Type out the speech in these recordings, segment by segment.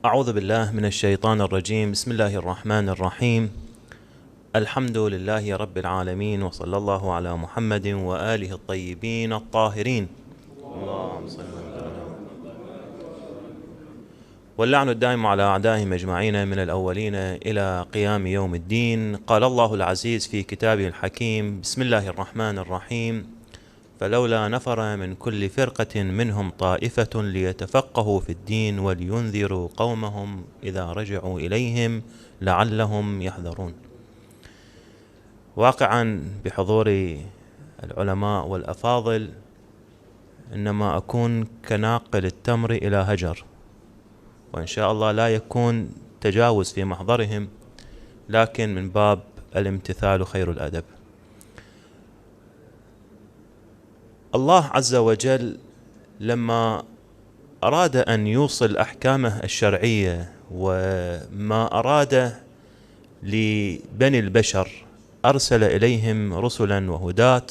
أعوذ بالله من الشيطان الرجيم. بسم الله الرحمن الرحيم. الحمد لله رب العالمين، وصلى الله على محمد وآله الطيبين الطاهرين. اللهم صل وسلم. واللعن الدائم على أعدائهم أجمعين من الأولين إلى قيام يوم الدين. قال الله العزيز في كتابه الحكيم: بسم الله الرحمن الرحيم. فلولا نفر من كل فرقة منهم طائفة ليتفقهوا في الدين ولينذروا قومهم إذا رجعوا إليهم لعلهم يحذرون. واقعا بحضور العلماء والأفاضل إنما أكون كناقل التمر إلى هجر، وإن شاء الله لا يكون تجاوز في محضرهم، لكن من باب الامتثال خير الأدب. الله عز وجل لما أراد أن يوصل أحكامه الشرعية وما أراد لبني البشر أرسل إليهم رسلا وهداة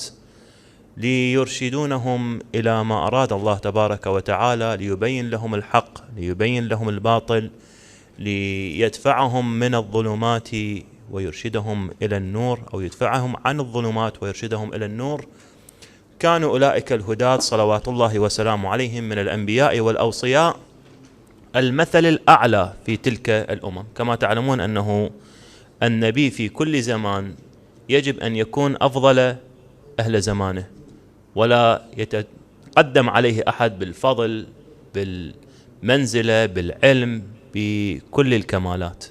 ليرشدونهم إلى ما أراد الله تبارك وتعالى، ليبين لهم الحق، ليبين لهم الباطل، ليدفعهم من الظلمات ويرشدهم إلى النور، أو يدفعهم عن الظلمات ويرشدهم إلى النور. كانوا أولئك الهداة صلوات الله وسلامه عليهم من الأنبياء والأوصياء المثل الأعلى في تلك الأمم. كما تعلمون أنه النبي في كل زمان يجب أن يكون أفضل أهل زمانه، ولا يتقدم عليه أحد بالفضل، بالمنزلة، بالعلم، بكل الكمالات.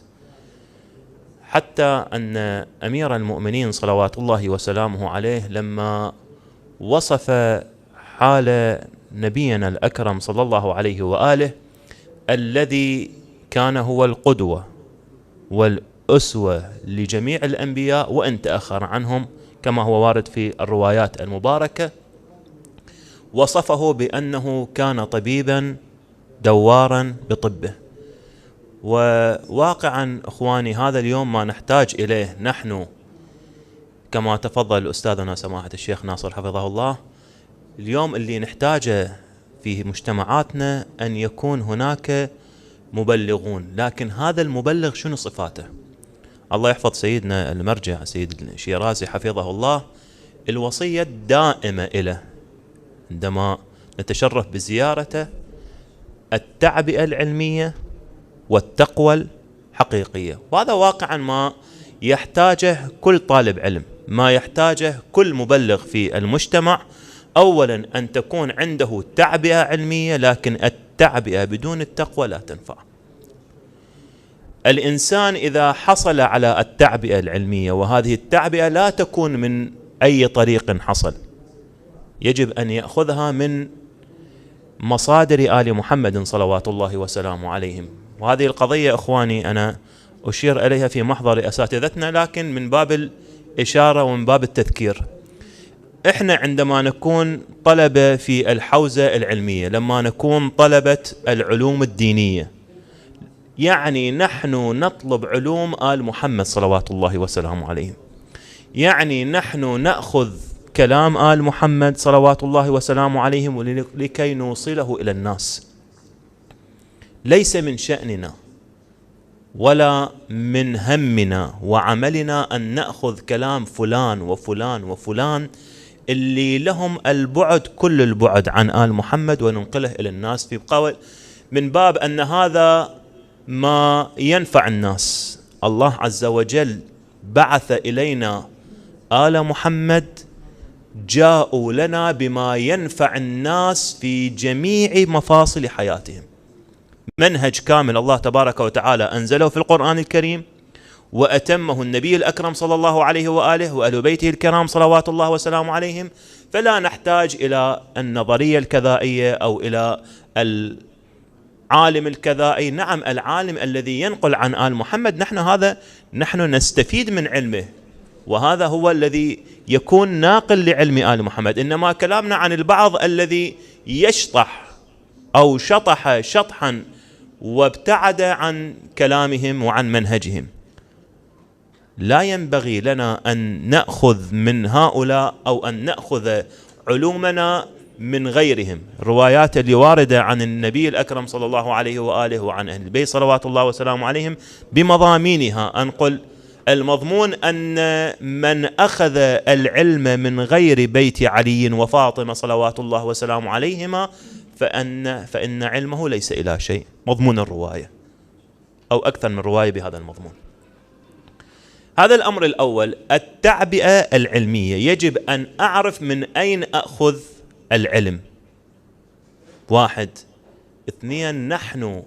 حتى أن أمير المؤمنين صلوات الله وسلامه عليه لما وصف حال نبينا الأكرم صلى الله عليه وآله الذي كان هو القدوة والأسوة لجميع الأنبياء وإن تأخر عنهم كما هو وارد في الروايات المباركة، وصفه بأنه كان طبيبا دوارا بطبه. وواقعا أخواني هذا اليوم ما نحتاج إليه نحن، كما تفضل أستاذنا سماحة الشيخ ناصر حفظه الله، اليوم اللي نحتاجه في مجتمعاتنا أن يكون هناك مبلغون. لكن هذا المبلغ شنو صفاته؟ الله يحفظ سيدنا المرجع سيد الشيرازي حفظه الله، الوصية الدائمة إلى عندما نتشرف بزيارته التعبئة العلمية والتقوى الحقيقية. وهذا واقعا ما يحتاجه كل طالب علم، ما يحتاجه كل مبلغ في المجتمع. أولا أن تكون عنده تعبئة علمية، لكن التعبئة بدون التقوى لا تنفع. الإنسان إذا حصل على التعبئة العلمية، وهذه التعبئة لا تكون من أي طريق حصل، يجب أن يأخذها من مصادر آل محمد صلوات الله وسلامه عليهم. وهذه القضية أخواني أنا أشير إليها في محضر أساتذتنا، لكن من باب الإشارة ومن باب التذكير. إحنا عندما نكون طلبة في الحوزة العلمية، لما نكون طلبة العلوم الدينية، يعني نحن نطلب علوم آل محمد صلوات الله وسلامه عليهم، يعني نحن نأخذ كلام آل محمد صلوات الله وسلامه عليهم لكي نوصله إلى الناس. ليس من شأننا ولا من همنا وعملنا أن نأخذ كلام فلان وفلان وفلان اللي لهم البعد كل البعد عن آل محمد وننقله إلى الناس في قول من باب أن هذا ما ينفع الناس. الله عز وجل بعث إلينا آل محمد، جاءوا لنا بما ينفع الناس في جميع مفاصل حياتهم. منهج كامل الله تبارك وتعالى أنزله في القرآن الكريم، وأتمه النبي الأكرم صلى الله عليه وآله وأهل بيته الكرام صلوات الله وسلامه عليهم. فلا نحتاج إلى النظرية الكذائية أو إلى العالم الكذائي. نعم، العالم الذي ينقل عن آل محمد نحن نستفيد من علمه، وهذا هو الذي يكون ناقل لعلم آل محمد. إنما كلامنا عن البعض الذي يشطح أو شطح شطحا وابتعد عن كلامهم وعن منهجهم. لا ينبغي لنا أن نأخذ من هؤلاء أو أن نأخذ علومنا من غيرهم. الروايات اللي واردة عن النبي الأكرم صلى الله عليه وآله وعن أهل البيت صلوات الله وسلامه عليهم بمضامينها، أنقل المضمون أن من أخذ العلم من غير بيت علي وفاطمة صلوات الله وسلامه عليهما فإن علمه ليس إلى شيء. مضمون الرواية أو أكثر من رواية بهذا المضمون. هذا الأمر الأول، التعبئة العلمية. يجب أن أعرف من أين أخذ العلم. 1. 2. نحن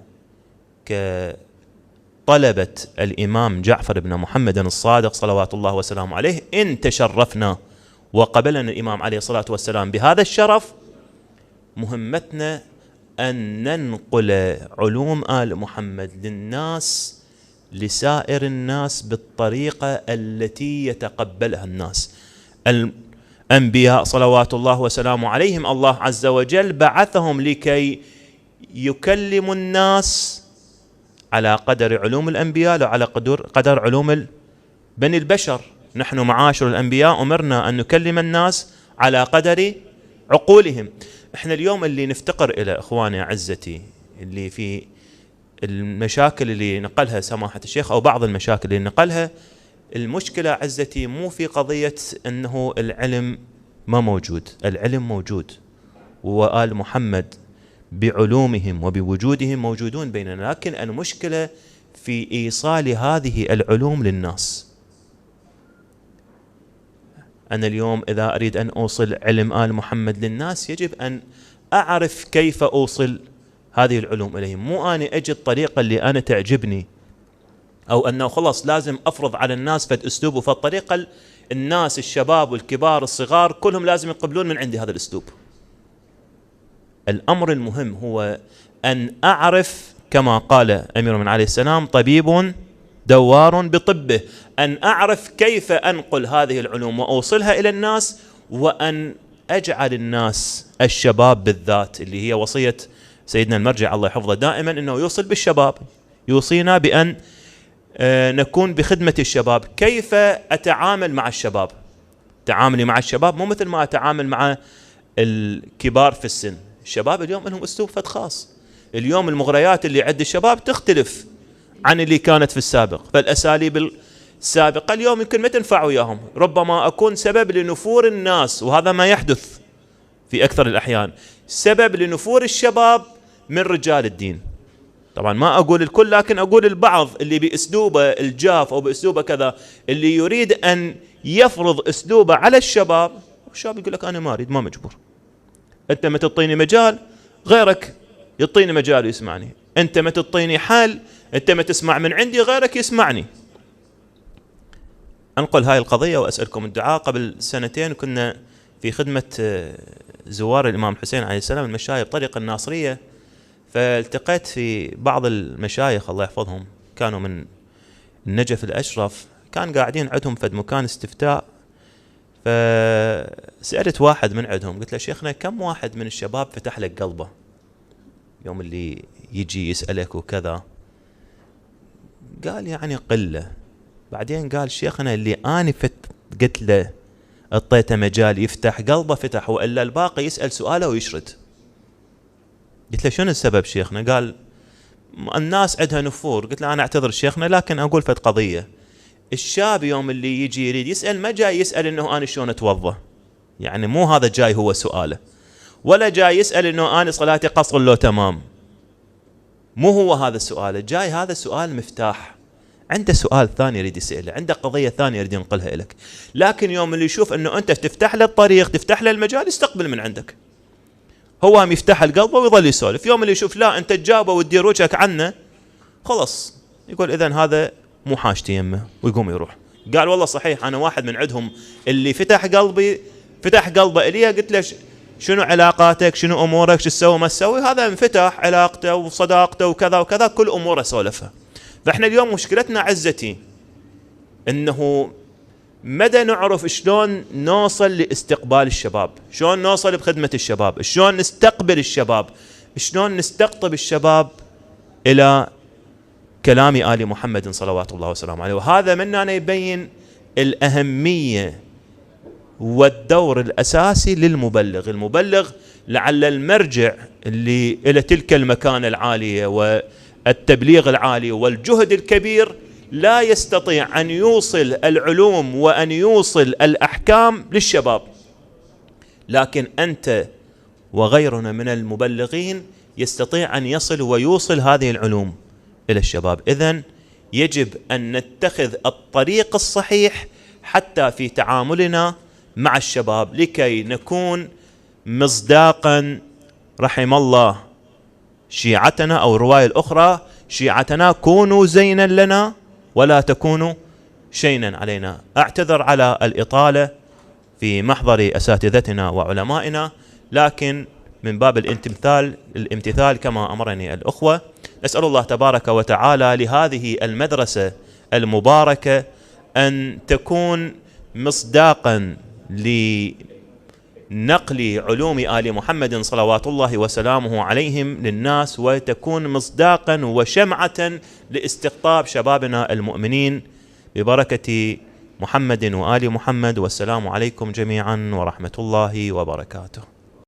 كطلبة الإمام جعفر بن محمد الصادق صلوات الله وسلامه عليه إن تشرفنا وقبلنا الإمام عليه الصلاة والسلام بهذا الشرف، مهمتنا أن ننقل علوم آل محمد للناس، لسائر الناس، بالطريقة التي يتقبلها الناس. الأنبياء صلوات الله وسلامه عليهم الله عز وجل بعثهم لكي يكلموا الناس على قدر علوم الأنبياء وعلى قدر علوم بني البشر. نحن معاشر الأنبياء أمرنا أن نكلم الناس على قدر عقولهم. احنا اليوم اللي نفتقر إلى إخواني أعزتي اللي في المشاكل اللي نقلها سماحة الشيخ أو بعض المشاكل اللي نقلها، المشكلة أعزتي مو في قضية أنه العلم ما موجود، العلم موجود، وآل محمد بعلومهم وبوجودهم موجودون بيننا، لكن المشكلة في إيصال هذه العلوم للناس. أنا اليوم إذا أريد أن أوصل علم آل محمد للناس يجب أن أعرف كيف أوصل هذه العلوم إليهم. مو أنا أجي الطريقة اللي أنا تعجبني أو أنه خلص لازم أفرض على الناس فد أسلوب وفالطريقة الناس الشباب والكبار الصغار كلهم لازم يقبلون من عندي هذا الأسلوب. الأمر المهم هو أن أعرف كما قال أمير المؤمنين عليه السلام: طبيب دوار بطبه، أن أعرف كيف أنقل هذه العلوم وأوصلها إلى الناس، وأن أجعل الناس الشباب بالذات اللي هي وصية سيدنا المرجع الله يحفظه دائما أنه يوصل بالشباب، يوصينا بأن نكون بخدمة الشباب. كيف أتعامل مع الشباب؟ تعاملي مع الشباب مو مثل ما أتعامل مع الكبار في السن. الشباب اليوم لهم أسلوب فد خاص. اليوم المغريات اللي عند الشباب تختلف عن اللي كانت في السابق، فالأساليب السابقة اليوم يمكن ما تنفع وياهم، ربما أكون سبب لنفور الناس، وهذا ما يحدث في أكثر الأحيان، سبب لنفور الشباب من رجال الدين. طبعا ما أقول الكل، لكن أقول البعض اللي بأسلوبه الجاف أو بأسلوبه كذا، اللي يريد أن يفرض أسلوبه على الشباب، والشباب يقول لك أنا ما أريد، ما مجبور. أنت ما تعطيني مجال غيرك يعطيني مجال يسمعني، أنت ما تعطيني حل، أنت ما تسمع من عندي غيرك يسمعني. أنقل هاي القضية وأسألكم الدعاء. قبل 2 كنا في خدمة زوار الإمام الحسين عليه السلام المشايخ بطريق الناصرية، فالتقيت في بعض المشايخ الله يحفظهم كانوا من النجف الأشرف، كان قاعدين عندهم فد مكان استفتاء، فسألت واحد من عندهم قلت له: شيخنا كم واحد من الشباب فتح لك قلبه يوم اللي يجي يسألك وكذا؟ قال يعني قلة. بعدين قال: شيخنا اللي أنا قلت له اعطيته مجال يفتح قلبه فتح، وإلا الباقي يسأل سؤاله ويشرد. قلت له: شنو السبب شيخنا؟ قال: الناس عندها نفور. قلت له: أنا أعتذر شيخنا، لكن أقول فد قضية، الشاب يوم اللي يجي يريد يسأل ما جاي يسأل إنه أنا شلون أتوضأ، يعني مو هذا جاي هو سؤاله، ولا جاي يسأل إنه أنا صلاتي قصر لو تمام، مو هو هذا السؤال. جاي هذا سؤال مفتاح، عنده سؤال ثاني يريد يسأله، عنده قضية ثانية يريد ينقلها لك. لكن يوم اللي يشوف إنه أنت تفتح له الطريق، تفتح له المجال، يستقبل من عندك، هو يفتح القلب ويظل يسولف. يوم اللي يشوف لا أنت تجاوبه وتدير وجهك عنه، خلص يقول إذن هذا مو حاجتي يمه، ويقوم يروح. قال: والله صحيح أنا واحد من عندهم اللي فتح قلبه إليه. قلت له: شنو علاقاتك، شنو أمورك، شو تسوي ما تسوي؟ هذا انفتح علاقته وصداقته وكذا وكذا، كل أموره سولفها. فإحنا اليوم مشكلتنا عزتي إنه مدى نعرف شلون نوصل لاستقبال الشباب، شلون نوصل بخدمة الشباب، شلون نستقبل الشباب، شلون نستقطب الشباب إلى كلام آل محمد صلوات الله وسلامه عليه. وهذا من أنا يبين الأهمية والدور الأساسي للمبلغ. المبلغ لعل المرجع اللي إلى تلك المكانة العالية والتبليغ العالي والجهد الكبير لا يستطيع أن يوصل العلوم وأن يوصل الأحكام للشباب، لكن أنت وغيرنا من المبلغين يستطيع أن يصل ويوصل هذه العلوم إلى الشباب. إذن يجب أن نتخذ الطريق الصحيح حتى في تعاملنا مع الشباب لكي نكون مصداقا. رحم الله شيعتنا، أو الرواية الأخرى: شيعتنا كونوا زينا لنا ولا تكونوا شينا علينا. أعتذر على الإطالة في محضر أساتذتنا وعلمائنا، لكن من باب الامتثال كما أمرني الأخوة. نسأل الله تبارك وتعالى لهذه المدرسة المباركة أن تكون مصداقا لنقل علوم آل محمد صلوات الله وسلامه عليهم للناس، وتكون مصداقا وشمعة لاستقطاب شبابنا المؤمنين ببركة محمد وآل محمد. والسلام عليكم جميعا ورحمة الله وبركاته.